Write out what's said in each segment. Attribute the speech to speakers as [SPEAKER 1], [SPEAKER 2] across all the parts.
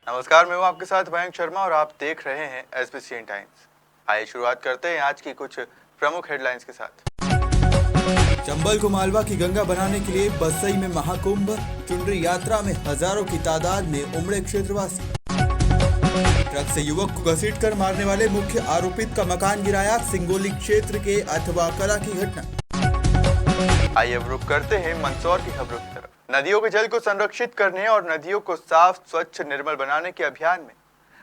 [SPEAKER 1] नमस्कार, मैं हूं आपके साथ मयंक शर्मा और आप देख रहे हैं एसबीसी टाइम्स। आइए शुरुआत करते हैं आज की कुछ प्रमुख हेडलाइंस के साथ।
[SPEAKER 2] चंबल को मालवा की गंगा बनाने के लिए बसई में महाकुंभ, चुनरी यात्रा में हजारों की तादाद में उमड़े क्षेत्रवासी। ट्रक से युवक को घसीटकर मारने वाले मुख्य आरोपित का मकान गिराया, सिंगोली क्षेत्र के अथवा कला की घटना।
[SPEAKER 1] आइए अब रुक करते हैं मंदसौर की खबरों की तरफ। नदियों के जल को संरक्षित करने और नदियों को साफ, स्वच्छ, निर्मल बनाने के अभियान में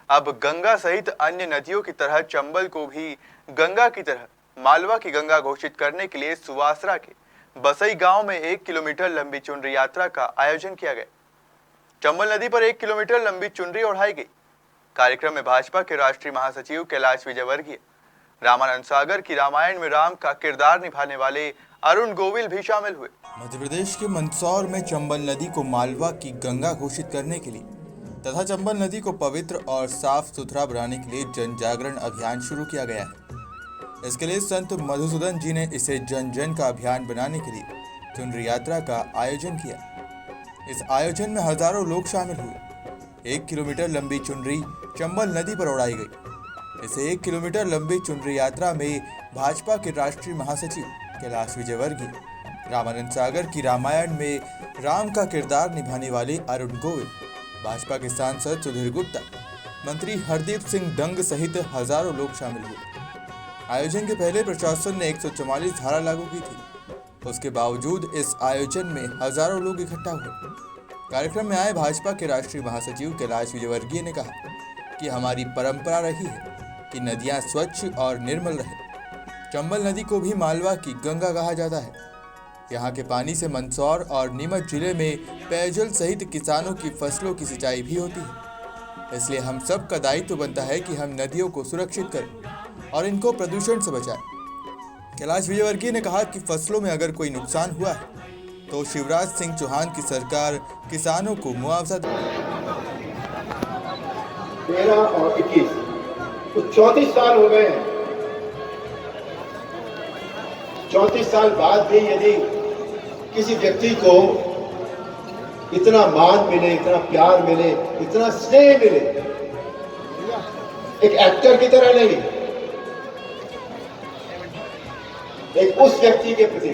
[SPEAKER 1] अब गंगा सहित अन्य नदियों की तरह चंबल को भी गंगा की तरह मालवा की गंगा घोषित करने के लिए सुवासरा के बसई गांव में 1 किलोमीटर लंबी चुनरी यात्रा का आयोजन किया गया। चंबल नदी पर 1 किलोमीटर लंबी चुनरी ओढ़ाई गई। कार्यक्रम में भाजपा के राष्ट्रीय महासचिव कैलाश विजयवर्गीय, रामानंद सागर की रामायण में राम का किरदार निभाने वाले अरुण गोविल भी शामिल हुए।
[SPEAKER 2] मध्य प्रदेश के मंदसौर में चंबल नदी को मालवा की गंगा घोषित करने के लिए तथा चंबल नदी को पवित्र और साफ सुथरा बनाने के लिए जन जागरण अभियान शुरू किया गया है। इसके लिए संत मधुसूदन जी ने इसे जन जन का अभियान बनाने के लिए चुनरी यात्रा का आयोजन किया। इस आयोजन में हजारों लोग शामिल हुए। 1 किलोमीटर लंबी चुनरी चंबल नदी पर उड़ाई गई। इसे 1 किलोमीटर लंबी चुनरी यात्रा में भाजपा के राष्ट्रीय महासचिव कैलाश विजयवर्गीय, रामानंद सागर की रामायण में राम का किरदार निभाने वाले अरुण गोविल, भाजपा के सांसद सुधीर गुप्ता, मंत्री हरदीप सिंह डंग सहित हजारों लोग शामिल हुए। आयोजन के पहले प्रशासन ने 144 धारा लागू की थी। उसके बावजूद इस आयोजन में हजारों लोग इकट्ठा हुए। कार्यक्रम में आए भाजपा के राष्ट्रीय महासचिव कैलाश विजयवर्गीय ने कहा कि हमारी परंपरा रही है कि नदियां स्वच्छ और निर्मल रहे। चंबल नदी को भी मालवा की गंगा कहा जाता है। यहाँ के पानी से मंदसौर और नीमच जिले में पेयजल सहित किसानों की फसलों की सिंचाई भी होती है। इसलिए हम सब का दायित्व बनता है कि हम नदियों को सुरक्षित करें और इनको प्रदूषण से बचाएं। कैलाश विजयवर्गीय ने कहा कि फसलों में अगर कोई नुकसान हुआ है तो शिवराज सिंह चौहान की सरकार किसानों को मुआवजा देगी।
[SPEAKER 3] 13 और 21 तो 34 साल हो गए हैं। 34 साल बाद भी यदि किसी व्यक्ति को इतना मान मिले, इतना प्यार मिले, इतना स्नेह मिले, एक एक्टर की तरह नहीं, एक उस व्यक्ति के प्रति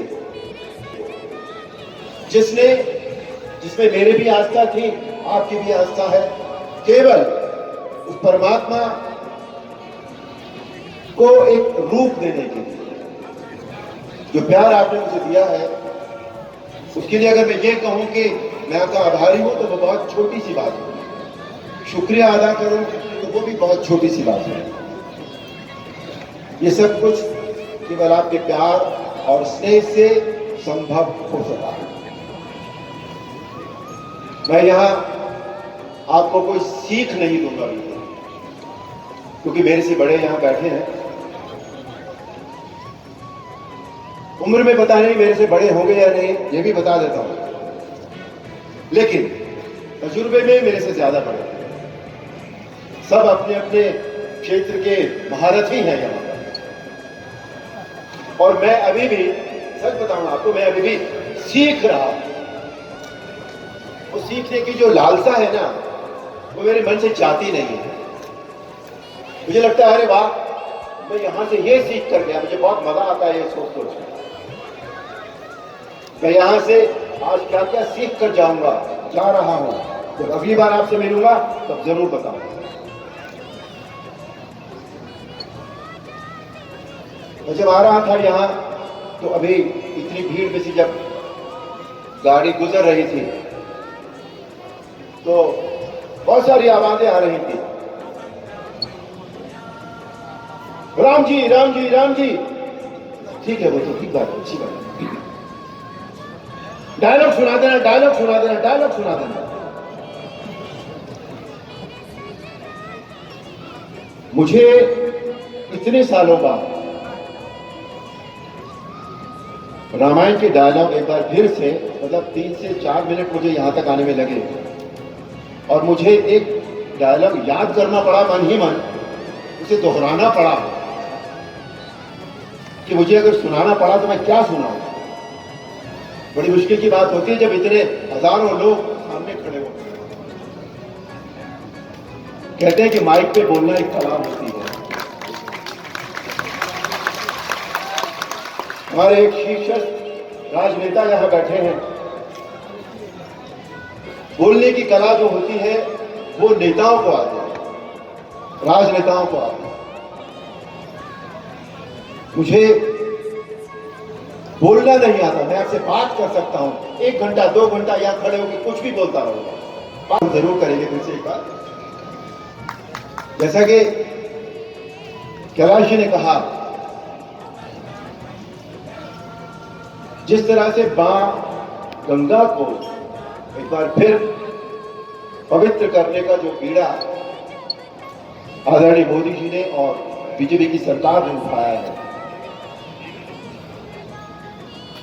[SPEAKER 3] जिसमें मेरी भी आस्था थी, आपकी भी आस्था है, केवल उस परमात्मा को एक रूप देने के लिए जो प्यार आपने मुझे दिया है, उसके लिए अगर मैं ये कहूं कि मैं आपका आभारी हूं तो वो बहुत छोटी सी बात है। शुक्रिया अदा करूं तो वो भी बहुत छोटी सी बात है। ये सब कुछ केवल आपके प्यार और स्नेह से संभव हो सका। मैं यहां आपको कोई सीख नहीं दूंगा क्योंकि मेरे से बड़े यहां बैठे हैं। उम्र में पता नहीं मेरे से बड़े होंगे या नहीं, ये भी बता देता हूं, लेकिन तजुर्बे में मेरे से ज्यादा बड़े हैं। सब अपने अपने क्षेत्र के महारथी हैं यहां पर, और मैं अभी भी सच बताऊं आपको, मैं अभी भी सीख रहा हूं। वो सीखने की जो लालसा है ना, वो मेरे मन से जाती नहीं है। मुझे लगता है अरे वाह, मैं यहां से ये सीख कर गया, मुझे बहुत मजा आता है ये सोच कर मैं यहां से आज क्या क्या सीख कर जा रहा हूं। जब अगली बार आपसे मिलूंगा तब जरूर बताऊंगा। मैं जब आ रहा था यहां तो अभी इतनी भीड़ में से जब गाड़ी गुजर रही थी तो बहुत सारी आवाजें आ रही थी, राम जी राम जी राम जी। ठीक है, वो तो ठीक बात है, अच्छी बात है। डायलॉग सुना देना, डायलॉग सुना देना, डायलॉग सुना देना। मुझे इतने सालों बाद रामायण के डायलॉग एक बार फिर से, मतलब 3 से 4 मिनट मुझे यहां तक आने में लगे और मुझे एक डायलॉग याद करना पड़ा, मन ही मन उसे दोहराना पड़ा कि मुझे अगर सुनाना पड़ा तो मैं क्या सुनाऊं। बड़ी मुश्किल की बात होती है जब इतने हजारों लोग सामने खड़े होते हैं। कहते हैं कि माइक पे बोलना एक कला होती है। हमारे एक शीर्षस्थ राजनेता यहां बैठे हैं। बोलने की कला जो होती है वो नेताओं को आती है, राजनेताओं को आती है। मुझे बोलना नहीं आता, मैं आपसे बात कर सकता हूं 1 घंटा 2 घंटा या खड़े होकर कुछ भी बोलता रहूंगा। बात जरूर करेंगे तुमसे एक बार। जैसा कि कैलाश जी ने कहा, जिस तरह से मां गंगा को एक बार फिर पवित्र करने का जो बीड़ा आदरणीय मोदी जी ने और बीजेपी की सरकार ने उठाया है,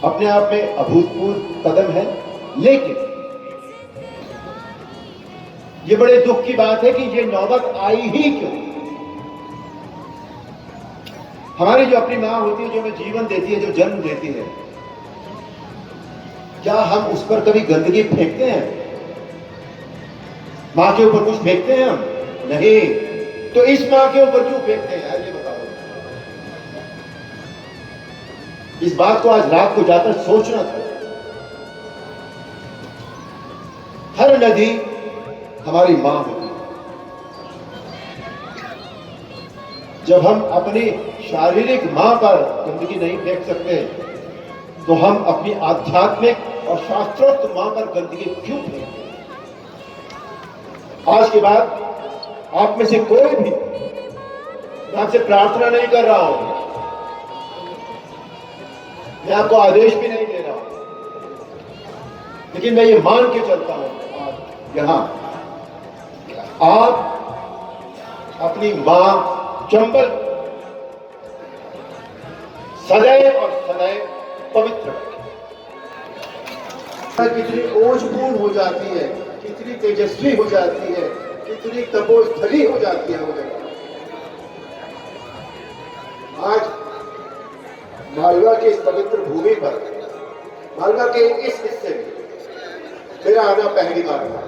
[SPEAKER 3] अपने आप में अभूतपूर्व कदम है। लेकिन ये बड़े दुख की बात है कि ये नौबत आई ही क्यों। हमारी जो अपनी मां होती है, जो हमें जीवन देती है, जो जन्म देती है, क्या हम उस पर कभी गंदगी फेंकते हैं? मां के ऊपर कुछ फेंकते हैं हम? नहीं। तो इस मां के ऊपर क्यों फेंकते हैं यार, ये बताओ। इस बात को आज रात को जाकर सोचना था। हर नदी हमारी मां होती है। जब हम अपनी शारीरिक मां पर गंदगी नहीं फेंक सकते, तो हम अपनी आध्यात्मिक और शास्त्रोक्त मां पर गंदगी क्यों फेंकते? आज के बाद आप में से कोई भी, मैं आपसे प्रार्थना नहीं कर रहा हूं, मैं आपको आदेश भी नहीं दे रहा हूं, लेकिन मैं ये मान के चलता हूं आज यहां, आप अपनी मां चंबल सदैव और सदैव पवित्र रखें। कितनी ओजपूर्ण हो जाती है, कितनी तेजस्वी हो जाती है, कितनी तपोस्थली हो जाती है वो जगह। आज मालवा के इस पवित्र भूमि पर, मालवा के इस हिस्से में मेरा आना पहली बार हुआ।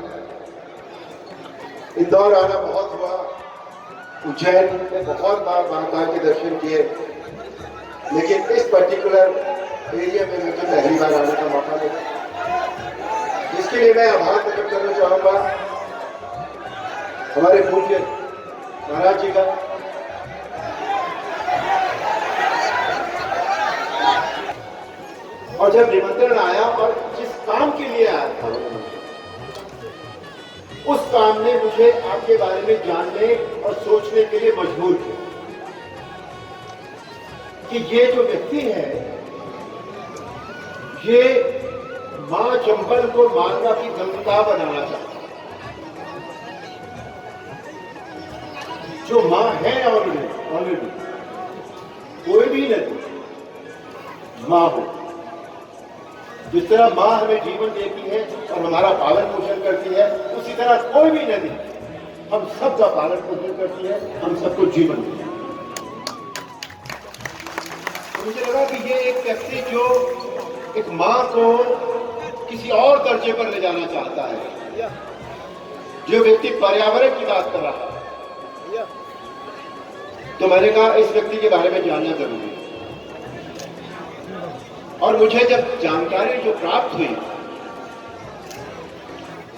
[SPEAKER 3] इंदौर आना बहुत हुआ, उज्जैन में बहुत बार महाकाल के दर्शन किए, लेकिन इस पर्टिकुलर एरिया में मुझे पहली बार आने का मौका मिला, जिसके लिए मैं आभार प्रकट करना चाहूंगा हमारे पूज्य महाराज जी का। और जब निमंत्रण आया और जिस काम के लिए आया था, उस काम ने मुझे आपके बारे में जानने और सोचने के लिए मजबूर किया कि ये जो व्यक्ति है, ये मां चंबल को मालवा की गंगा बनाना चाहता है। जो मां है ऑलरेडी, कोई भी नदी मां हो, जिस तरह मां हमें जीवन देती है और हमारा पालन पोषण करती है, उसी तरह कोई भी नदी हम सबका पालन पोषण करती है, हम सबको जीवन देती है। तो मुझे लगा कि ये एक व्यक्ति जो एक मां को किसी और दर्जे पर ले जाना चाहता है, जो व्यक्ति पर्यावरण की बात कर रहा है, तो मैंने कहा इस व्यक्ति के बारे में जानना जरूरी है। और मुझे जब जानकारी जो प्राप्त हुई,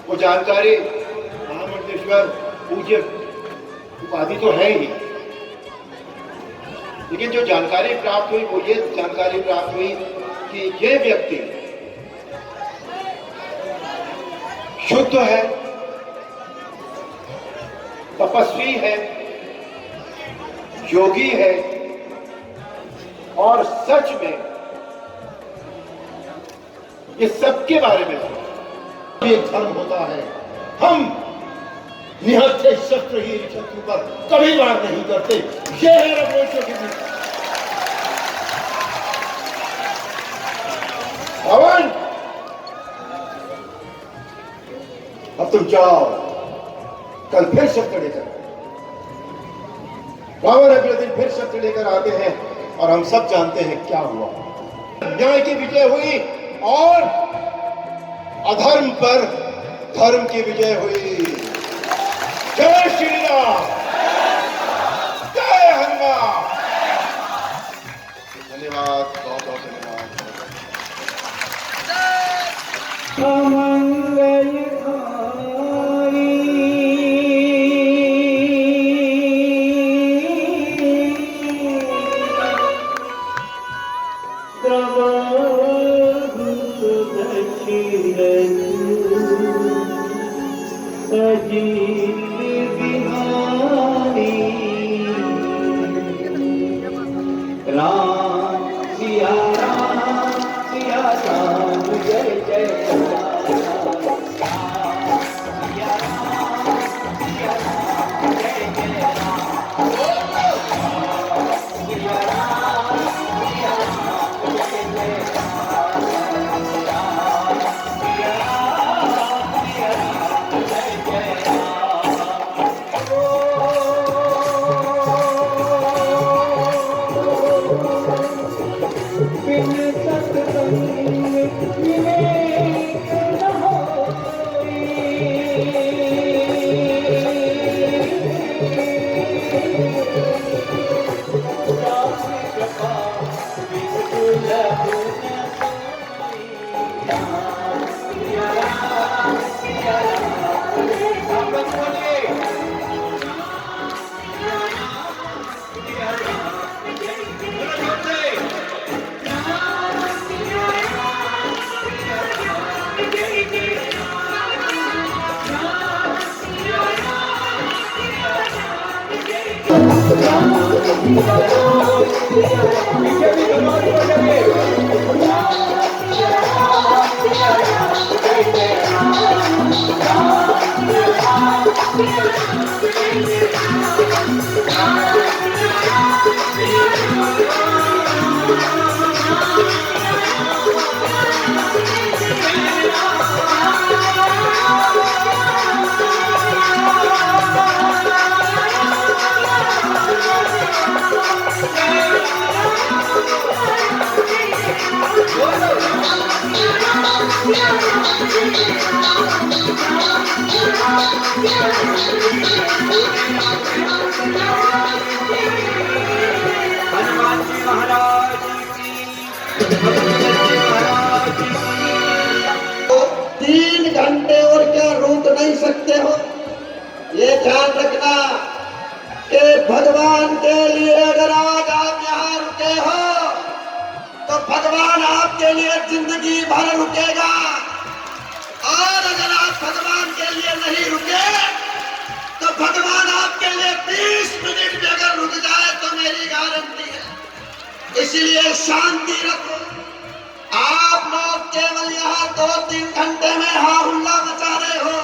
[SPEAKER 3] वो जानकारी महामंडलेश्वर पूज्य उपाधि तो है ही, लेकिन जो जानकारी प्राप्त हुई वो ये जानकारी प्राप्त हुई कि ये व्यक्ति शुद्ध है, तपस्वी है, योगी है, और सच में ये सबके बारे में एक धर्म होता है। हम निहत्थे शस्त्रहीन शत्रु पर कभी वार नहीं करते। ये है रघुवंशियों की नीति। पवन, अब तुम जाओ, कल फिर शस्त्र लेकर। रावण अगले दिन फिर शस्त्र लेकर आते हैं और हम सब जानते हैं क्या हुआ। न्याय की विजय हुई और अधर्म पर धर्म की विजय हुई। जय श्री राम, जय हनुमान। धन्यवाद, बहुत बहुत धन्यवाद।
[SPEAKER 4] राम सिया राम जय जय हनुमान जी महाराज की
[SPEAKER 5] 3 घंटे और क्या रुक नहीं सकते हो। ये ध्यान रखना कि भगवान के लिए अगर आज आप यहाँ रुके हो तो भगवान आपके लिए जिंदगी भर रुकेगा, और अगर आप भगवान के लिए नहीं रुके तो भगवान आपके लिए 20 मिनट भी अगर रुक जाए तो मेरी गारंटी है। इसलिए शांति रखो। आप लोग केवल यहाँ 2-3 घंटे में हाहुल्ला मचा रहे हो।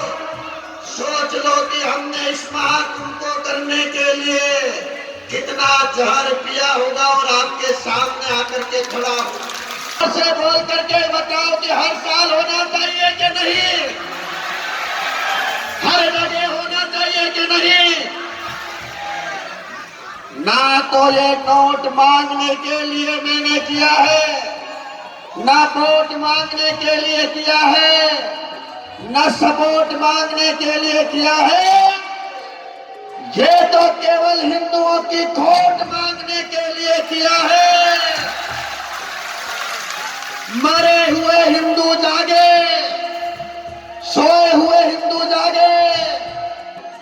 [SPEAKER 5] सोच लो कि हमने इस महाकुंभ को करने के लिए कितना जहर पिया होगा और आपके सामने आकर के खड़ा हो से बोल करके बताओ कि हर साल होना चाहिए कि नहीं, हर जगह होना चाहिए कि नहीं। ना तो ये नोट मांगने के लिए मैंने किया है, ना वोट मांगने के लिए किया है, न सपोर्ट मांगने के लिए किया है। ये तो केवल हिंदुओं की खोट मांगने के लिए किया है। मरे हुए हिंदू जागे, सोए हुए हिंदू जागे,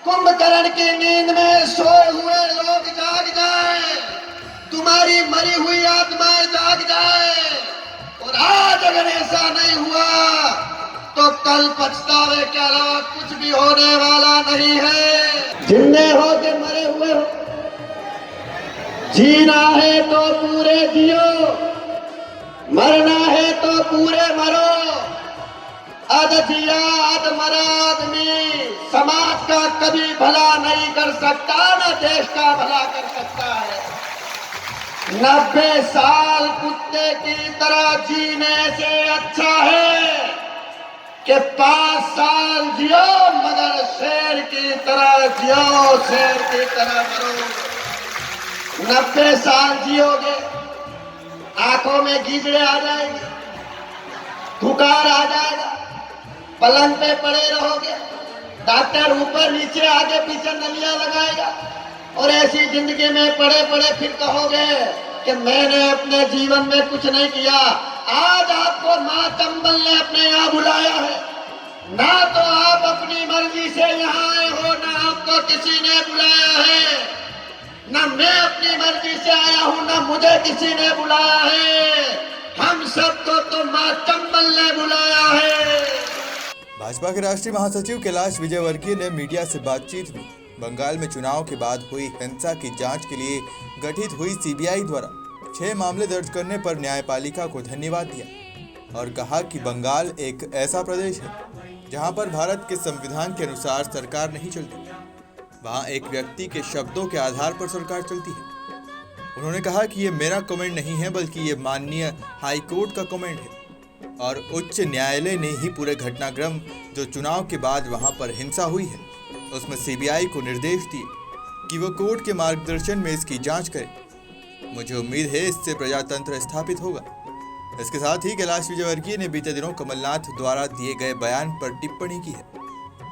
[SPEAKER 5] कुंभकर्ण की नींद में सोए हुए लोग जाग जाए, तुम्हारी मरी हुई आत्माएं जाग जाए। और आज अगर ऐसा नहीं हुआ तो कल पछतावे के अलावा कुछ भी होने वाला नहीं है। जिंदे हो के मरे हुए हो, जीना है तो पूरे जियो, मरना है तो पूरे मरो। अध जिया अध मरा आदमी समाज का कभी भला नहीं कर सकता, न देश का भला कर सकता है। 90 साल कुत्ते की तरह जीने से अच्छा है कि 5 साल जियो मगर शेर की तरह जियो, शेर की तरह मरो। 90 साल जियोगे, आंखों में गीजड़े आ जाएंगे, धुकार आ जाएगा, पलंग पे पड़े रहोगे, डॉक्टर ऊपर नीचे आगे पीछे नलियां लगाएगा और ऐसी जिंदगी में पड़े पड़े फिर कहोगे कि मैंने अपने जीवन में कुछ नहीं किया। आज आपको माँ चंबल ने अपने यहाँ बुलाया है, ना तो आप अपनी मर्जी से यहाँ आए हो, ना आपको किसी ने बुलाया है, ना मैं अपनी मर्जी से आया हूँ, ना मुझे किसी ने बुलाया है। हम सबको तो माँ चंबल ने बुलाया है।
[SPEAKER 2] भाजपा के राष्ट्रीय महासचिव कैलाश विजयवर्गीय ने मीडिया से बातचीत में बंगाल में चुनाव के बाद हुई हिंसा की जांच के लिए गठित हुई सीबीआई द्वारा 6 मामले दर्ज करने पर न्यायपालिका को धन्यवाद दिया और कहा कि बंगाल एक ऐसा प्रदेश है जहां पर भारत के संविधान के अनुसार सरकार नहीं चलती, वहां एक व्यक्ति के शब्दों के आधार पर सरकार चलती है। उन्होंने कहा कि ये मेरा कमेंट नहीं है, बल्कि ये माननीय हाई कोर्ट का कमेंट है और उच्च न्यायालय ने ही पूरे घटनाक्रम जो चुनाव के बाद वहां पर हिंसा हुई है उसमें सीबीआई को निर्देश दिए कि वो कोर्ट के मार्गदर्शन में इसकी जांच करे। मुझे उम्मीद है इससे प्रजातंत्र स्थापित होगा। इसके साथ ही कैलाश विजयवर्गीय ने बीते दिनों कमलनाथ द्वारा दिए गए बयान पर टिप्पणी की है,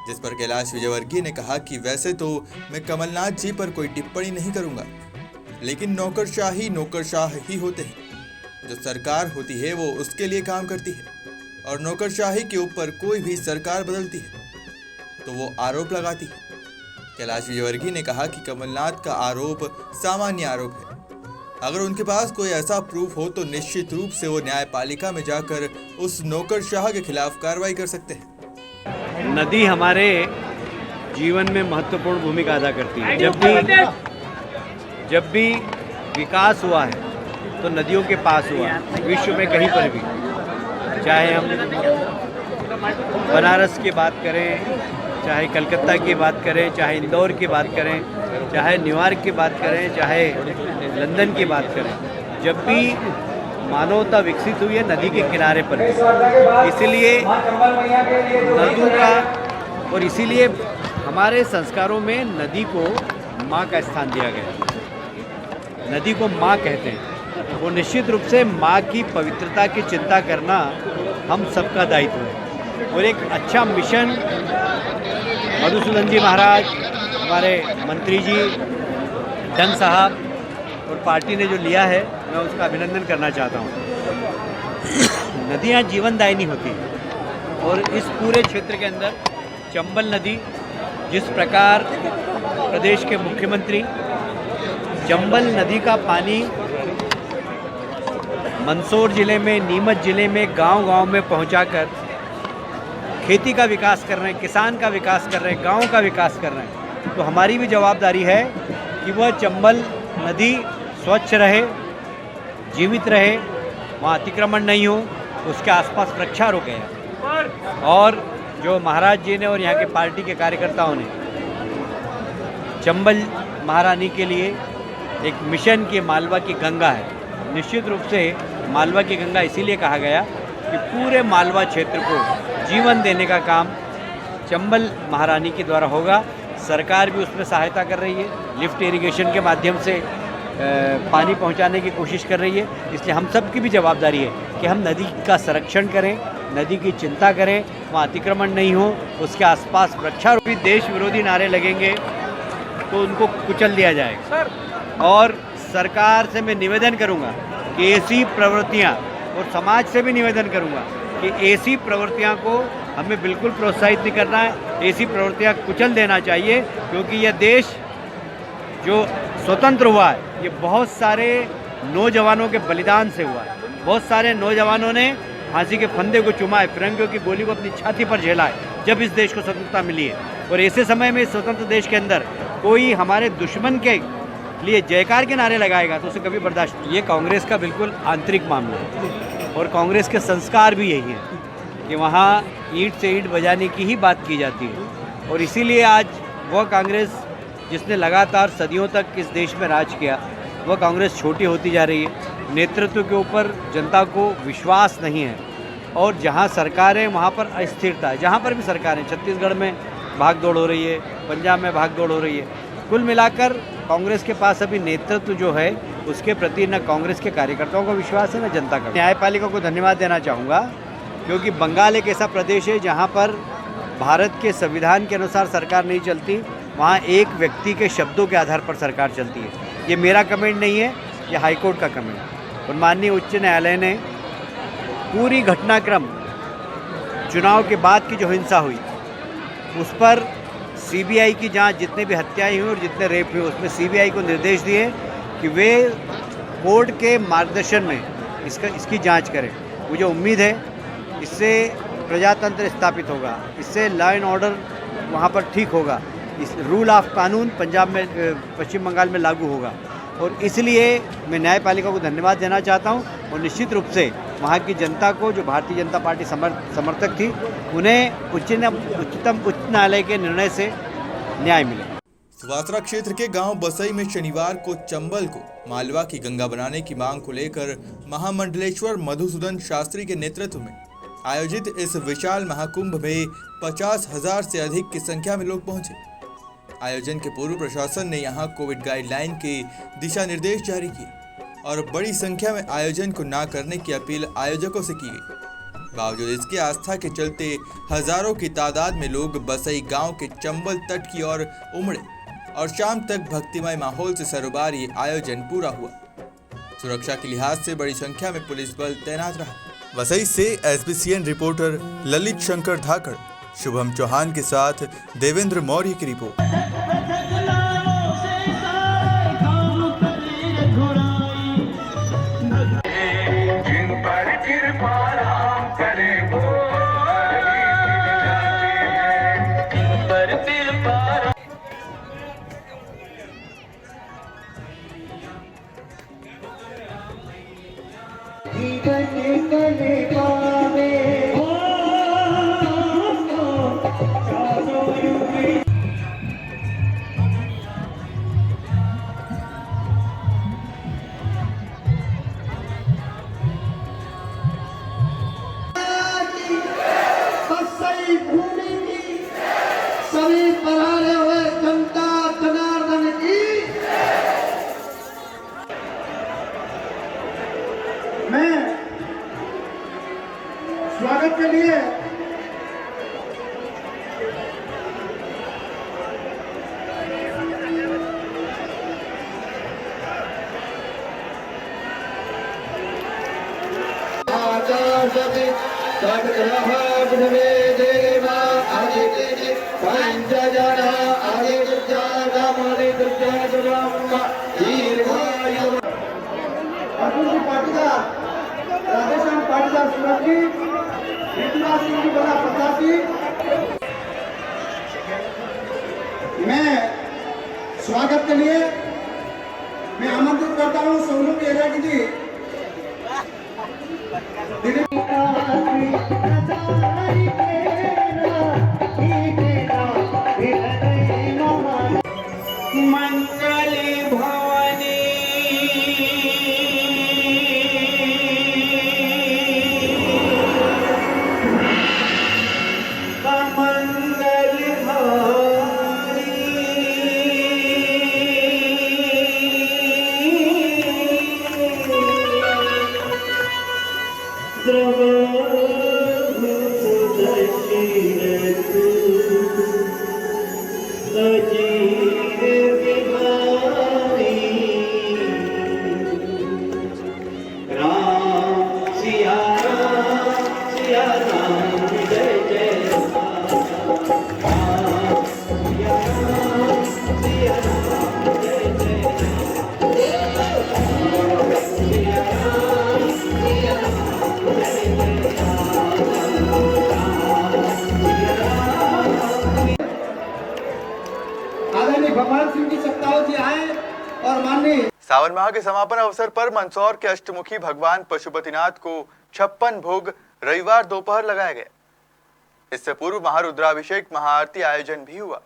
[SPEAKER 2] जिस पर कैलाश विजयवर्गीय ने कहा कि वैसे तो मैं कमलनाथ जी पर कोई टिप्पणी नहीं करूंगा, लेकिन नौकरशाह ही होते हैं। जो सरकार होती है वो उसके लिए काम करती है और नौकरशाही के ऊपर कोई भी सरकार बदलती है तो वो आरोप लगाती है। कैलाश विजयवर्गीय ने कहा कि कमलनाथ का आरोप सामान्य आरोप है, अगर उनके पास कोई ऐसा प्रूफ हो तो निश्चित रूप से वो न्यायपालिका में जाकर उस नौकरशाह के खिलाफ कार्रवाई कर सकते हैं।
[SPEAKER 6] नदी हमारे जीवन में महत्वपूर्ण भूमिका अदा करती है। जब भी विकास हुआ है तो नदियों के पास हुआ, विश्व में कहीं पर भी, चाहे हम बनारस की बात करें, चाहे कलकत्ता की बात करें, चाहे इंदौर की बात करें, चाहे न्यूयॉर्क की बात करें, चाहे लंदन की बात करें, जब भी मानवता विकसित हुई है नदी के किनारे पर। इसीलिए नदियों का और इसीलिए हमारे संस्कारों में नदी को माँ का स्थान दिया गया। नदी को माँ कहते हैं, वो निश्चित रूप से माँ की पवित्रता की चिंता करना हम सबका दायित्व है। और एक अच्छा मिशन मधुसूदन जी महाराज, हमारे मंत्री जी डंग साहब और पार्टी ने जो लिया है, मैं उसका अभिनंदन करना चाहता हूँ। नदियाँ जीवनदायिनी होती हैं और इस पूरे क्षेत्र के अंदर चंबल नदी, जिस प्रकार प्रदेश के मुख्यमंत्री चंबल नदी का पानी मंदसौर ज़िले में, नीमच ज़िले में गांव-गांव में पहुंचाकर खेती का विकास कर रहे हैं, किसान का विकास कर रहे हैं, गांव का विकास कर रहे हैं, तो हमारी भी जवाबदारी है कि वह चंबल नदी स्वच्छ रहे, जीवित रहे, वहाँ अतिक्रमण नहीं हो, उसके आसपास वृक्षारोपण है। और जो महाराज जी ने और यहाँ के पार्टी के कार्यकर्ताओं ने चंबल महारानी के लिए एक मिशन की मालवा की गंगा है। निश्चित रूप से मालवा की गंगा इसीलिए कहा गया कि पूरे मालवा क्षेत्र को जीवन देने का काम चंबल महारानी के द्वारा होगा। सरकार भी उसमें सहायता कर रही है, लिफ्ट इरिगेशन के माध्यम से पानी पहुंचाने की कोशिश कर रही है। इसलिए हम सब की भी जवाबदारी है कि हम नदी का संरक्षण करें, नदी की चिंता करें, वहाँ अतिक्रमण नहीं हो, उसके आसपास वृक्षारोपण। देश विरोधी नारे लगेंगे तो उनको कुचल दिया जाएगा। और सरकार से मैं निवेदन करूंगा कि ऐसी प्रवृत्तियां, और समाज से भी निवेदन करूंगा कि ऐसी प्रवृत्तियां को हमें बिल्कुल प्रोत्साहित नहीं करना है, ऐसी प्रवृत्तियां कुचल देना चाहिए। क्योंकि यह देश जो स्वतंत्र हुआ है ये बहुत सारे नौजवानों के बलिदान से हुआ है। बहुत सारे नौजवानों ने फांसी के फंदे को चुमा है, फिरंगियों की गोली को अपनी छाती पर झेला है जब इस देश को स्वतंत्रता मिली है। और ऐसे समय में इस स्वतंत्र देश के अंदर कोई हमारे दुश्मन के लिए जयकार के नारे लगाएगा तो उसे कभी बर्दाश्त। ये कांग्रेस का बिल्कुल आंतरिक मामला है और कांग्रेस के संस्कार भी यही हैं कि वहाँ ईंट से ईंट बजाने की ही बात की जाती है। और इसीलिए आज वह कांग्रेस जिसने लगातार सदियों तक इस देश में राज किया, वह कांग्रेस छोटी होती जा रही है। नेतृत्व के ऊपर जनता को विश्वास नहीं है और जहाँ सरकारें वहाँ पर अस्थिरता है। जहाँ पर भी सरकारें, छत्तीसगढ़ में भाग दौड़ हो रही है, पंजाब में भाग दौड़ हो रही है। कुल मिलाकर कांग्रेस के पास अभी नेतृत्व जो है उसके प्रति न कांग्रेस के कार्यकर्ताओं का विश्वास है न जनता का। न्यायपालिका को धन्यवाद देना चाहूँगा क्योंकि बंगाल एक ऐसा प्रदेश है जहाँ पर भारत के संविधान के अनुसार सरकार नहीं चलती, वहाँ एक व्यक्ति के शब्दों के आधार पर सरकार चलती है। ये मेरा कमेंट नहीं है, ये हाईकोर्ट का कमेंट। और माननीय उच्च न्यायालय ने पूरी घटनाक्रम, चुनाव के बाद की जो हिंसा हुई उस पर सीबीआई की जांच, जितने भी हत्याएं हुई और जितने रेप हुए उसमें सीबीआई को निर्देश दिए कि वे कोर्ट के मार्गदर्शन में इसकी जांच करें। मुझे उम्मीद है इससे प्रजातंत्र स्थापित होगा, इससे लॉ एंड ऑर्डर वहाँ पर ठीक होगा, इस रूल ऑफ कानून पंजाब में, पश्चिम बंगाल में लागू होगा। और इसलिए मैं न्यायपालिका को धन्यवाद देना चाहता हूँ और निश्चित रूप से वहाँ की जनता को, जो भारतीय जनता पार्टी समर्थक थी, उन्हें उच्चतम उच्च न्यायालय के निर्णय से न्याय मिले।
[SPEAKER 2] सुवासरा क्षेत्र के गांव बसई में शनिवार को चंबल को मालवा की गंगा बनाने की मांग को लेकर महामंडलेश्वर मधुसूदन शास्त्री के नेतृत्व में आयोजित इस विशाल महाकुंभ में 50,000 से अधिक की संख्या में लोग पहुंचे। आयोजन के पूर्व प्रशासन ने यहां कोविड गाइडलाइन के दिशा निर्देश जारी किए और बड़ी संख्या में आयोजन को ना करने की अपील आयोजकों से की गई। बावजूद इसके आस्था के चलते हजारों की तादाद में लोग बसई गांव के चंबल तट की ओर उमड़े और शाम तक भक्तिमय माहौल से सरोबार ये आयोजन पूरा हुआ। सुरक्षा के लिहाज से बड़ी संख्या में पुलिस बल तैनात रहा। वसई से एसबीसीएन रिपोर्टर ललित शंकर धाकड़, शुभम चौहान के साथ देवेंद्र मौर्य की रिपोर्ट।
[SPEAKER 5] सभी पधारे हुए जनता जनार्दन की मैं स्वागत के लिए अर्जुन जी पाटीदार, राधेश्याम पाटीदार सुरक्षी, विश्वनाथ सिंह जी बड़ा प्रत्याशी। मैं स्वागत के लिए मैं आमंत्रित करता हूँ सोनू केरागी जी।
[SPEAKER 4] मंगल भवानी मंगल भवानी
[SPEAKER 5] भगवान सिंह जी सत्ताओं जी आए और माननीय
[SPEAKER 1] सावन माह के समापन अवसर पर मंदसौर के अष्टमुखी भगवान पशुपतिनाथ को 56 भोग रविवार दोपहर लगाया गया। इससे पूर्व महारुद्राभिषेक महाआरती आयोजन भी हुआ।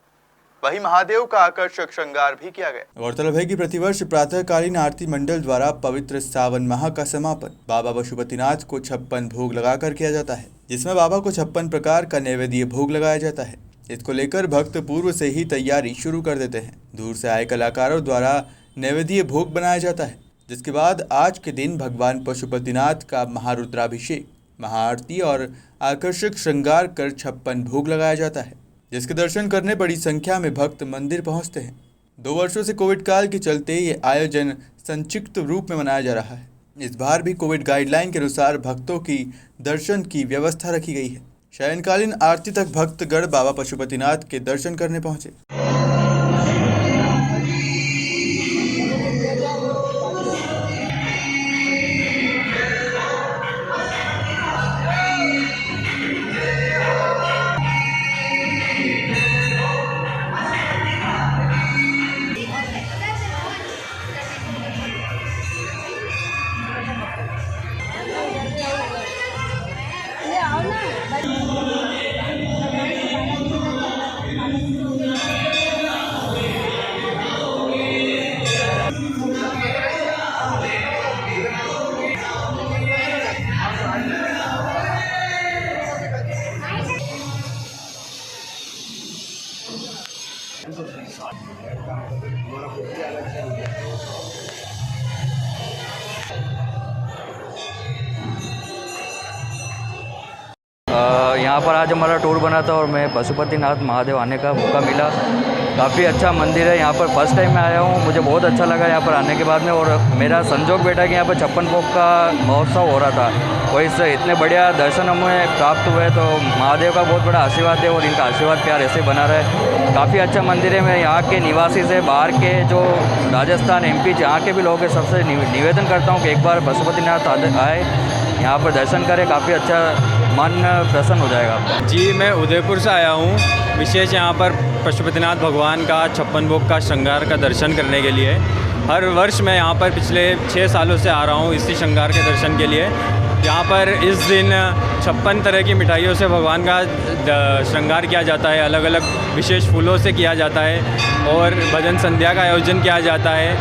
[SPEAKER 1] वहीं महादेव का आकर्षक श्रृंगार भी किया गया।
[SPEAKER 2] गौरतलब है कि प्रतिवर्ष प्रातःकालीन आरती मंडल द्वारा पवित्र सावन माह का समापन बाबा पशुपतिनाथ को 56 भोग लगाकर किया जाता है, जिसमें बाबा को 56 प्रकार का नैवेद्य भोग लगाया जाता है। इसको लेकर भक्त पूर्व से ही तैयारी शुरू कर देते हैं। दूर से आए कलाकारों द्वारा नैवेद्य भोग बनाया जाता है, जिसके बाद आज के दिन भगवान पशुपतिनाथ का महारुद्राभिषेक, महाआरती और आकर्षक श्रृंगार कर 56 भोग लगाया जाता है, जिसके दर्शन करने बड़ी संख्या में भक्त मंदिर पहुंचते हैं। 2 वर्षों से कोविड काल के चलते ये आयोजन संक्षिप्त रूप में मनाया जा रहा है। इस बार भी कोविड गाइडलाइन के अनुसार भक्तों की दर्शन की व्यवस्था रखी गई है। शयनकालीन आरती तक भक्तगण बाबा पशुपतिनाथ के दर्शन करने पहुंचे।
[SPEAKER 7] यहाँ पर आज हमारा टूर बना था और मैं पशुपतिनाथ महादेव आने का मौका मिला। काफ़ी अच्छा मंदिर है। यहाँ पर फर्स्ट टाइम मैं आया हूँ, मुझे बहुत अच्छा लगा यहाँ पर आने के बाद में। और मेरा संजोग बैठा कि यहाँ पर 56 भोग का महोत्सव हो रहा था, वही से इतने बढ़िया दर्शन हमें प्राप्त हुए। तो महादेव का बहुत बड़ा आशीर्वाद है और इनका आशीर्वाद प्यार ऐसे बना रहे। काफ़ी अच्छा मंदिर है। मैं यहाँ के निवासी से, बाहर के जो राजस्थान MP जहाँ के भी लोग हैं, सबसे निवेदन करता हूँ कि एक बार पशुपतिनाथ आए, यहाँ पर दर्शन करें। काफ़ी अच्छा मन प्रसन्न हो जाएगा।
[SPEAKER 8] जी, मैं उदयपुर से आया हूँ विशेष यहाँ पर पशुपतिनाथ भगवान का 56 भोग का श्रृंगार का दर्शन करने के लिए। हर वर्ष मैं यहाँ पर पिछले 6 सालों से आ रहा हूँ इसी श्रृंगार के दर्शन के लिए। यहाँ पर इस दिन 56 तरह की मिठाइयों से भगवान का श्रृंगार किया जाता है, अलग अलग विशेष फूलों से किया जाता है और भजन संध्या का आयोजन किया जाता है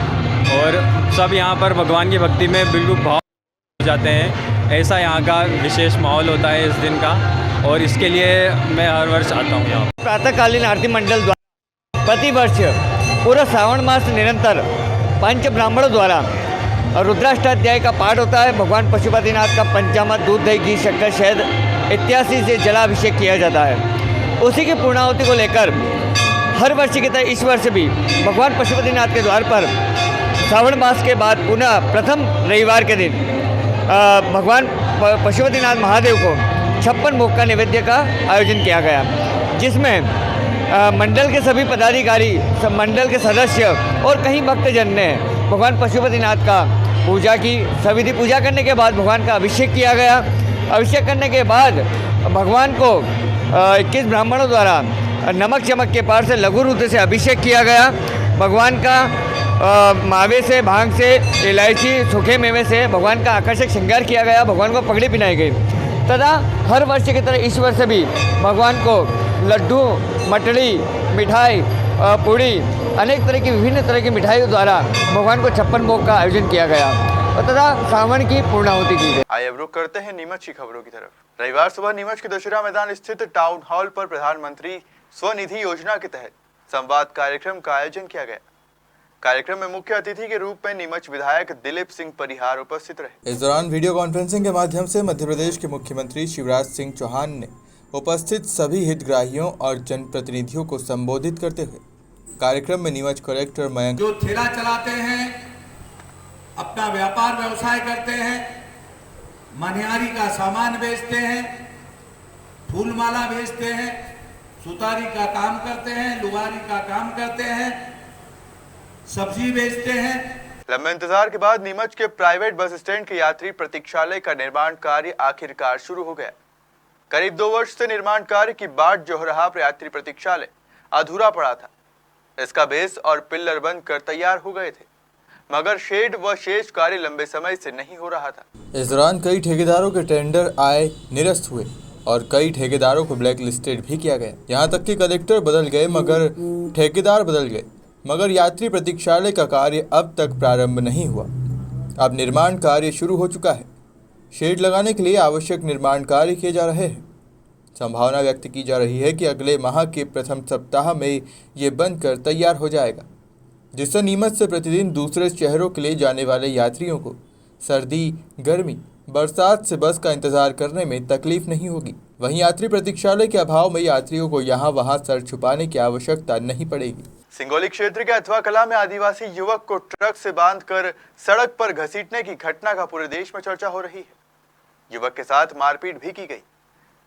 [SPEAKER 8] और सब यहाँ पर भगवान की भक्ति में बिल्कुल भाव हो जाते हैं। ऐसा यहाँ का विशेष माहौल होता है इस दिन का और इसके लिए मैं हर वर्ष आता हूँ यहाँ।
[SPEAKER 9] प्रातःकालीन आरती मंडल द्वारा प्रतिवर्ष पूरा श्रावण मास निरंतर पंच ब्राह्मणों द्वारा रुद्राष्टाध्याय का पाठ होता है। भगवान पशुपतिनाथ का पंचामृत, दूध, दही, घी, शक्कर, शहद इत्यादि से जलाभिषेक किया जाता है। उसी की पूर्णाहुति को लेकर हर वर्ष की तरह इस वर्ष भी भगवान पशुपतिनाथ के द्वार पर श्रावण मास के बाद पुनः प्रथम रविवार के दिन भगवान पशुपतिनाथ महादेव को 56 भोग का नैवेद्य का आयोजन किया गया, जिसमें मंडल के सभी पदाधिकारी, सब मंडल के सदस्य और कई भक्तजन ने भगवान पशुपतिनाथ का पूजा की। सविधि पूजा करने के बाद भगवान का अभिषेक किया गया। अभिषेक करने के बाद भगवान को 21 ब्राह्मणों द्वारा नमक चमक के पार से लघु रुद्र से अभिषेक किया गया। भगवान का मावे से, भांग से, इलायची, सूखे मेवे से भगवान का आकर्षक श्रृंगार किया गया। भगवान को पगड़ी पहनाई गई तथा हर वर्ष की तरह इस वर्ष भी भगवान को लड्डू, मटड़ी, मिठाई, पूड़ी, अनेक तरह की विभिन्न तरह की मिठाइयों द्वारा भगवान को 56 भोग का आयोजन किया गया तथा श्रावण की पूर्णाहुति की गई।
[SPEAKER 1] आइए अब रुक करते हैं नीमच की खबरों की तरफ। रविवार सुबह नीमच के दशहरा मैदान स्थित टाउन हॉल पर प्रधानमंत्री स्वनिधि योजना के तहत संवाद कार्यक्रम का आयोजन किया गया। कार्यक्रम में मुख्य अतिथि के रूप में नीमच विधायक दिलीप सिंह परिहार उपस्थित रहे। इस दौरान वीडियो कॉन्फ्रेंसिंग के माध्यम से मध्य प्रदेश के मुख्यमंत्री शिवराज सिंह चौहान ने उपस्थित सभी हितग्राहियों और जनप्रतिनिधियों को संबोधित करते हुए कार्यक्रम में नीमच कलेक्टर मयंक
[SPEAKER 10] जो ठेला चलाते हैं, अपना व्यापार व्यवसाय करते हैं, मनिहारी का सामान बेचते हैं, फूल माला बेचते हैं, सुतारी का काम करते हैं, लुगारी का काम करते हैं, सब्जी बेचते हैं।
[SPEAKER 1] लंबे इंतजार के बाद नीमच के प्राइवेट बस स्टैंड के यात्री प्रतीक्षालय का निर्माण कार्य आखिरकार शुरू हो गया। करीब 2 वर्ष से निर्माण कार्य की बाट जो रहा यात्री प्रतीक्षालय अधूरा पड़ा था। इसका बेस और पिल्लर बनकर तैयार हो गए थे, मगर शेड व शेष कार्य लंबे समय से नहीं हो रहा था। इस दौरान कई ठेकेदारों के टेंडर आए निरस्त हुए और कई ठेकेदारों को ब्लैक लिस्टेड भी किया गया। यहाँ तक कि कलेक्टर बदल गए मगर ठेकेदार बदल गए, मगर यात्री प्रतीक्षालय का कार्य अब तक प्रारंभ नहीं हुआ। अब निर्माण कार्य शुरू हो चुका है। शेड लगाने के लिए आवश्यक निर्माण कार्य किए जा रहे हैं। संभावना व्यक्त की जा रही है कि अगले माह के प्रथम सप्ताह में ये बनकर तैयार हो जाएगा, जिससे नीमच से प्रतिदिन दूसरे शहरों के लिए जाने वाले यात्रियों को सर्दी, गर्मी, बरसात से बस का इंतजार करने में तकलीफ नहीं होगी।
[SPEAKER 2] वहीं यात्री प्रतीक्षालय के अभाव में यात्रियों को यहाँ वहाँ सर छुपाने की आवश्यकता नहीं पड़ेगी।
[SPEAKER 1] सिंगोली क्षेत्र के अथवा कला में आदिवासी युवक को ट्रक से बांधकर सड़क पर घसीटने की घटना का पूरे देश में चर्चा हो रही है। युवक के साथ मारपीट भी की गई।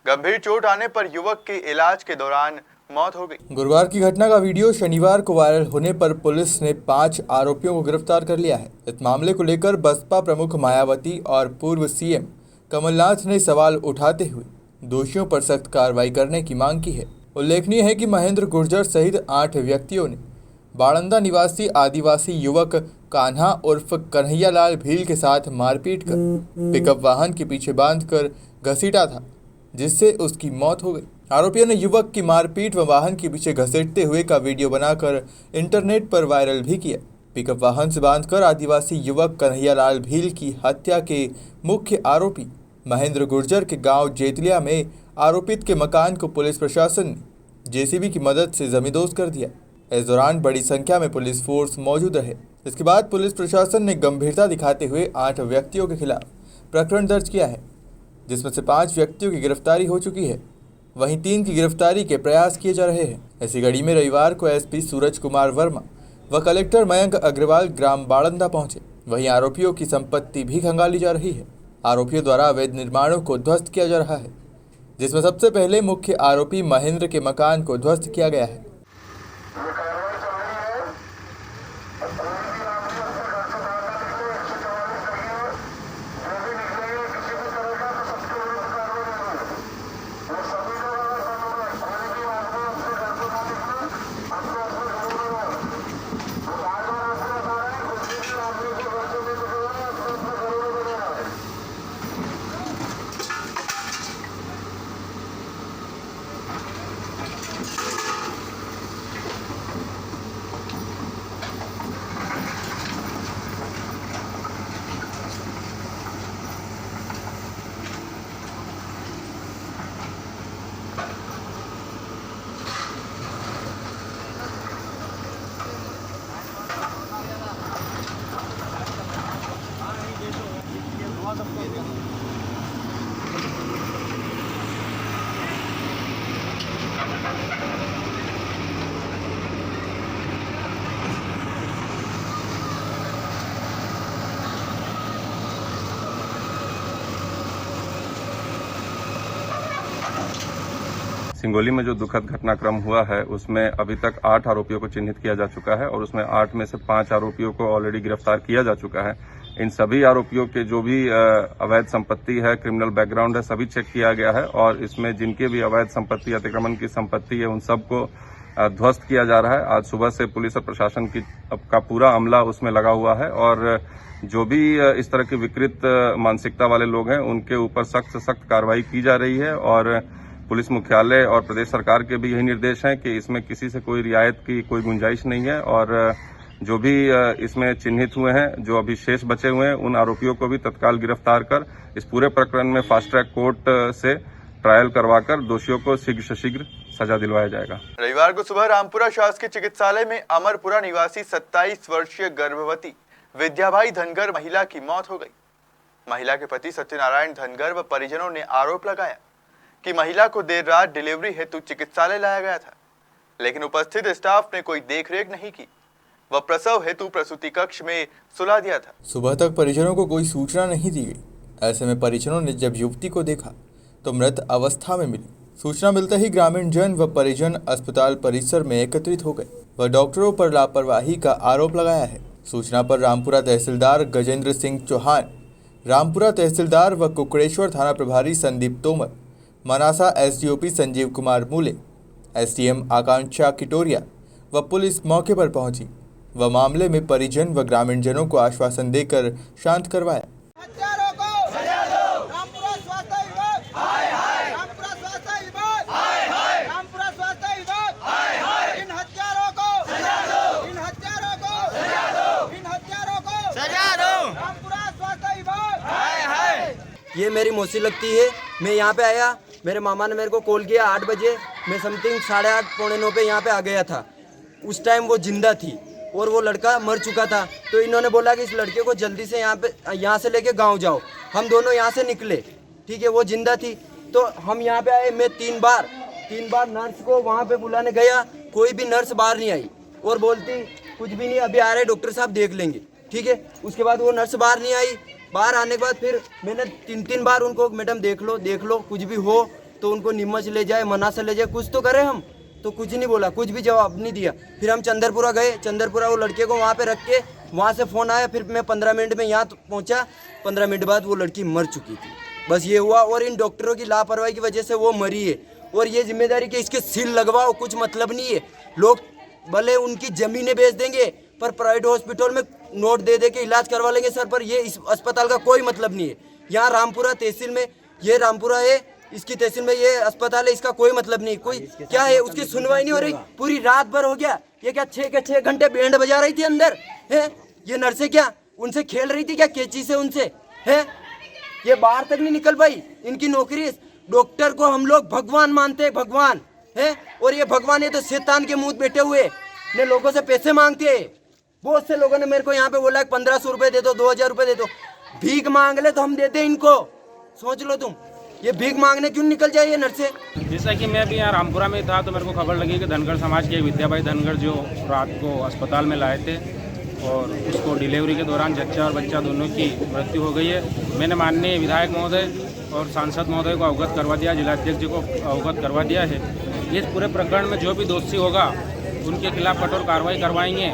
[SPEAKER 1] गंभीर चोट आने पर युवक के इलाज के दौरान मौत हो गई।
[SPEAKER 2] गुरुवार की घटना का वीडियो शनिवार को वायरल होने पर पुलिस ने 5 आरोपियों को गिरफ्तार कर लिया है। इस मामले को लेकर बसपा प्रमुख मायावती और पूर्व सीएम कमलनाथ ने सवाल उठाते हुए दोषियों पर सख्त कार्रवाई करने की मांग की है। उल्लेखनीय है कि महेंद्र गुर्जर सहित 8 व्यक्तियों ने बाड़ंदा निवासी आदिवासी युवक कान्हा उर्फ कन्हैयालाल भील के साथ मारपीट कर पिकअप वाहन के पीछे बांधकर घसीटा था, जिससे उसकी मौत हो गई। आरोपियों ने युवक की मारपीट व वाहन के पीछे घसीटते हुए का वीडियो बनाकर इंटरनेट पर वायरल भी किया। पिकअप वाहन से बांधकर आदिवासी युवक कन्हैयालाल भील की हत्या के मुख्य आरोपी महेंद्र गुर्जर के गांव जेतलिया में आरोपित के मकान को पुलिस प्रशासन ने जेसीबी की मदद से जमींदोज कर दिया। इस दौरान बड़ी संख्या में पुलिस फोर्स मौजूद रहे। इसके बाद पुलिस प्रशासन ने गंभीरता दिखाते हुए 8 व्यक्तियों के खिलाफ प्रकरण दर्ज किया है, जिसमें से 5 व्यक्तियों की गिरफ्तारी हो चुकी है। वहीं 3 की गिरफ्तारी के प्रयास किए जा रहे हैं। इसी कड़ी में रविवार को एसपी सूरज कुमार वर्मा व कलेक्टर मयंक अग्रवाल ग्राम बाड़ंदा पहुंचे। वहीं आरोपियों की संपत्ति भी खंगाली जा रही है। आरोपियों द्वारा अवैध निर्माणों को ध्वस्त किया जा रहा है, जिसमें सबसे पहले मुख्य आरोपी महेंद्र के मकान को ध्वस्त किया गया है।
[SPEAKER 11] सिंगोली में जो दुखद घटनाक्रम हुआ है उसमें अभी तक 8 आरोपियों को चिन्हित किया जा चुका है और उसमें 8 में से 5 आरोपियों को ऑलरेडी गिरफ्तार किया जा चुका है। इन सभी आरोपियों के जो भी अवैध संपत्ति है, क्रिमिनल बैकग्राउंड है, सभी चेक किया गया है और इसमें जिनके भी अवैध संपत्ति, अतिक्रमण की संपत्ति है, उन सबको ध्वस्त किया जा रहा है। आज सुबह से पुलिस और प्रशासन का पूरा अमला उसमें लगा हुआ है और जो भी इस तरह की विकृत मानसिकता वाले लोग हैं उनके ऊपर सख्त से सख्त कार्रवाई की जा रही है और पुलिस मुख्यालय और प्रदेश सरकार के भी यही निर्देश हैं कि इसमें किसी से कोई रियायत की कोई गुंजाइश नहीं है और जो भी इसमें चिन्हित हुए हैं, जो अभी शेष बचे हुए हैं, उन आरोपियों को भी तत्काल गिरफ्तार कर इस पूरे प्रकरण में फास्ट ट्रैक कोर्ट से ट्रायल करवाकर दोषियों को शीघ्र से शीघ्र सजा दिलवाया जाएगा।
[SPEAKER 1] रविवार को सुबह रामपुरा शासकीय चिकित्सालय में अमरपुरा निवासी 27 वर्षीय गर्भवती विद्याबाई धनगर महिला की मौत हो गई। महिला के पति सत्यनारायण धनगर व परिजनों ने आरोप लगाया कि महिला को देर रात डिलीवरी हेतु चिकित्सालय लाया गया था, लेकिन उपस्थित स्टाफ ने कोई देखरेख नहीं की व प्रसव हेतु प्रसूति कक्ष में सुला दिया था।
[SPEAKER 2] सुबह तक परिजनों को कोई सूचना नहीं दी गई। ऐसे में परिजनों ने जब युवती को देखा तो मृत अवस्था में मिली। सूचना मिलते ही ग्रामीण जन व परिजन अस्पताल परिसर में एकत्रित हो गए व डॉक्टरों पर लापरवाही का आरोप लगाया है। सूचना पर रामपुरा तहसीलदार गजेंद्र सिंह चौहान, रामपुरा तहसीलदार व कुकड़ेश्वर थाना प्रभारी संदीप तोमर, मनासा एसडीओपी संजीव कुमार मूले, एसडीएम आकांक्षा किटोरिया व पुलिस मौके पर पहुंची व मामले में परिजन व ग्रामीण जनों को आश्वासन देकर शांत करवाया।
[SPEAKER 12] ये मेरी मौसी लगती है। मैं यहाँ पे आया, मेरे मामा ने मेरे को कॉल किया 8 बजे। मैं समथिंग 8:30 पौने 9 पे यहाँ पे आ गया था। उस टाइम वो जिंदा थी और वो लड़का मर चुका था। तो इन्होंने बोला कि इस लड़के को जल्दी से यहाँ से लेके गांव जाओ। हम दोनों यहाँ से निकले, ठीक है। वो जिंदा थी। तो हम यहाँ पे आए, मैं तीन बार नर्स को वहाँ पे बुलाने गया, कोई भी नर्स बाहर नहीं आई और बोलती कुछ भी नहीं, अभी आ रहे डॉक्टर साहब देख लेंगे, ठीक है। उसके बाद वो नर्स बाहर नहीं आई। बाहर आने के बाद फिर मैंने तीन बार उनको, मैडम देख लो कुछ भी हो तो उनको नीमच ले जाए, मना से ले जाए, कुछ तो करें हम, तो कुछ नहीं बोला, कुछ भी जवाब नहीं दिया। फिर हम चंदरपुरा गए, चंदरपुरा वो लड़के को वहाँ पे रख के वहाँ से फ़ोन आया, फिर मैं 15 मिनट में यहाँ पहुँचा, 15 मिनट बाद वो लड़की मर चुकी थी। बस ये हुआ, और इन डॉक्टरों की लापरवाही की वजह से वो मरी है। और ये जिम्मेदारी कि इसके सील लगवाओ, कुछ मतलब नहीं है। लोग भले उनकी ज़मीनें बेच देंगे पर प्राइवेट हॉस्पिटल में नोट दे के इलाज करवा लेंगे सर, पर ये इस अस्पताल का कोई मतलब नहीं है। यहाँ रामपुरा तहसील में, ये रामपुरा है, इसकी तहसील में ये अस्पताल है, इसका कोई मतलब नहीं। कोई क्या है, उसकी सुनवाई नहीं हो रही, पूरी रात भर हो गया। ये क्या 6 घंटे बैंड बजा रही थी अंदर है? ये नर्सें क्या उनसे खेल रही थी क्या कैंची से उनसे है? ये बाहर तक नहीं निकल पाई, इनकी नौकरी। डॉक्टर को हम लोग भगवान मानते हैं, भगवान है, और ये भगवान है तो शैतान के मुंह बैठे हुए ने लोगों से पैसे मांगते हैं। बहुत से लोगों ने मेरे को यहाँ पे बोला 1500 रुपए दे दो, 2000 रुपए दे दो। भीख मांग ले तो हम देते हैं इनको, सोच लो तुम, ये भीख मांगने क्यों निकल जाए ये नर्से।
[SPEAKER 13] जैसा कि मैं भी यहाँ रामपुरा में था तो मेरे को खबर लगी कि धनगर समाज के विद्याबाई धनगर जो रात को अस्पताल में लाए थे और उसको डिलीवरी के दौरान जच्चा और बच्चा दोनों की मृत्यु हो गई है। मैंने माननीय विधायक महोदय और सांसद महोदय को अवगत करवा दिया, जिलाध्यक्ष जी को अवगत करवा दिया है। इस पूरे प्रकरण में जो भी दोषी होगा उनके खिलाफ कठोर कार्रवाई करवाएंगे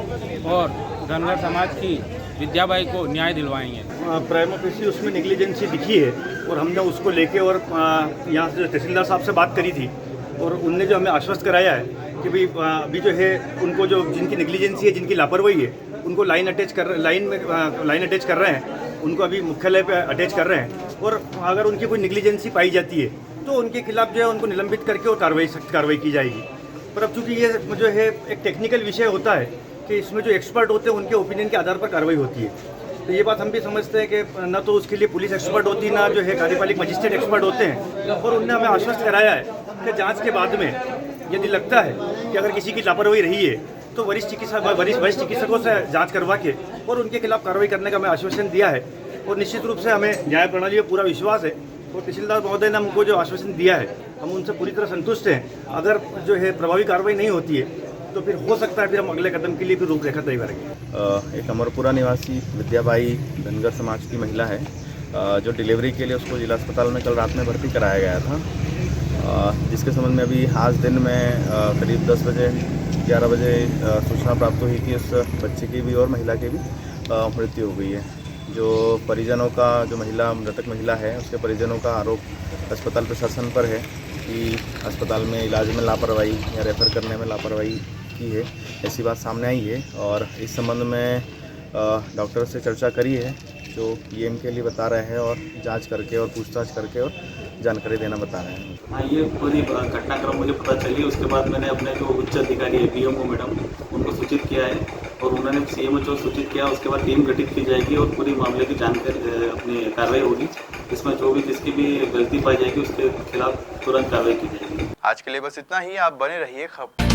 [SPEAKER 13] और धनगर समाज की विद्याबाई को न्याय दिलवाएंगे।
[SPEAKER 14] प्राइमा फेसी उसमें नेग्लिजेंसी दिखी है और हमने उसको लेके और यहाँ से तहसीलदार साहब से बात करी थी और उनने जो हमें आश्वस्त कराया है कि भाई अभी जो है उनको जो जिनकी नेग्लिजेंसी है, जिनकी लापरवाही है, उनको लाइन अटैच कर रहे हैं, उनको अभी मुख्यालय पे अटैच कर रहे हैं। और अगर उनकी कोई नेग्लिजेंसी पाई जाती है तो उनके खिलाफ जो है उनको निलंबित करके और सख्त कार्रवाई की जाएगी। पर अब चूँकि ये जो है एक टेक्निकल विषय होता है कि इसमें जो एक्सपर्ट होते हैं उनके ओपिनियन के आधार पर कार्रवाई होती है, तो ये बात हम भी समझते हैं कि न तो उसके लिए पुलिस एक्सपर्ट होती, ना जो है कार्यपालिक मजिस्ट्रेट एक्सपर्ट होते हैं। और उनने हमें आश्वस्त कराया है कि जांच के बाद में यदि लगता है कि अगर किसी की लापरवाही रही है तो वरिष्ठ चिकित्सकों से जांच करवा के और उनके खिलाफ कार्रवाई करने का हमें आश्वासन दिया है। और निश्चित रूप से हमें न्याय प्रणाली में पूरा विश्वास है और तहसीलदार महोदय ने हमको जो आश्वासन दिया है हम उनसे पूरी तरह संतुष्ट हैं। अगर जो है प्रभावी कार्रवाई नहीं होती है तो फिर हो सकता है फिर हम अगले कदम के लिए फिर रूपरेखा तय करेंगे।
[SPEAKER 15] एक अमरपुरा निवासी विद्याबाई धनगर समाज की महिला है जो डिलीवरी के लिए उसको जिला अस्पताल में कल रात में भर्ती कराया गया था, जिसके संबंध में अभी आज दिन में करीब 10 बजे 11 बजे सूचना प्राप्त हुई कि उस बच्चे की भी और महिला की भी मृत्यु हो गई है। जो परिजनों का, जो मृतक महिला है, उसके परिजनों का आरोप अस्पताल प्रशासन पर है कि अस्पताल में इलाज में लापरवाही या रेफ़र करने में लापरवाही की है, ऐसी बात सामने आई है। और इस संबंध में डॉक्टर से चर्चा करी है जो पीएम के लिए बता रहे हैं और जांच करके और पूछताछ करके और जानकारी देना बता रहे हैं।
[SPEAKER 16] हाँ, ये पूरी घटनाक्रम मुझे पता चली, उसके बाद मैंने अपने जो उच्च अधिकारी है पीएमओ मैडम उनको सूचित किया है और उन्होंने सीएमओ को सूचित किया। उसके बाद टीम गठित की जाएगी और पूरी मामले की जानकारी अपनी कार्रवाई होगी। इसमें जो भी जिसकी भी गलती पाई जाएगी उसके खिलाफ तुरंत कार्रवाई की जाएगी।
[SPEAKER 1] आज के लिए बस इतना ही। आप बने रहिए खबर।